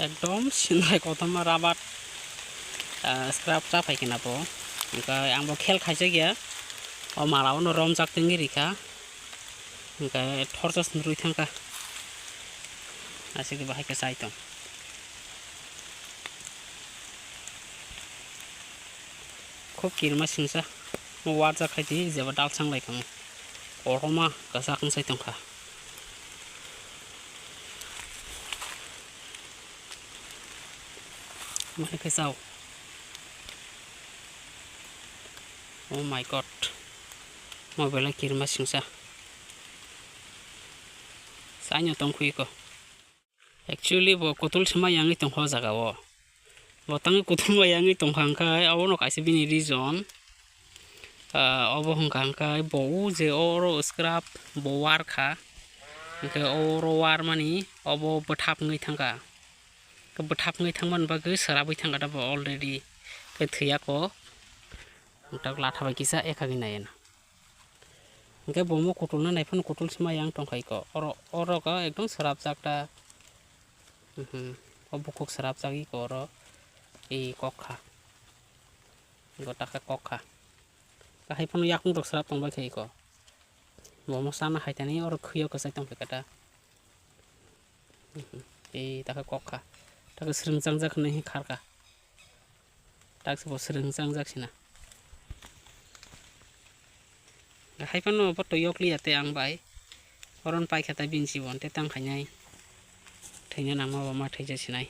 एकदम सिंद्राय कतमा राबाद स्क्राब चाफाय किना po ओमफ्राय आंबो खेल खायसे गैया अ मालाबानो रम जागदों रिखा ओमफ्राय थरजस नुरुय थांखा आसिके बाहायके साइतम खूब किरमा सिंसा warjak खायदि जेबा दालसां लायखां अरमा गासाखं साइतंखा माने कैसाव oh my god mobile kirim singsa sanyo tongkhui ko actually bo kotul sema yangi tongho jaga o bo tangi kotul ma yangi tongkhang kai abono kaise bini reason obo hongkang kai bo je oro scrap bo war kha ke oro war mani obo bothap ngai thangka ke bothap ngai thangman ba ge sarabai thangka da bo already ke thya ko tak lathabai kisa ekha ginayen के बोमो कोटल ना नाइफन कोटल समा yang tongkai ko oro ka ekdom sarap jakta obukok sarap jagi ko oro ei kokha gotaka kokha ka haipon yakung dok sarap tongba khei ko bomo sana haitani oro khyo ko sai tong kata ei taka kokha taka srungjang jak nei kharka tak se srungjang jak sina haipano poto yokli ate ang bai oron pai khata bin sibon te tang khainai thainya nama ma thai jasinai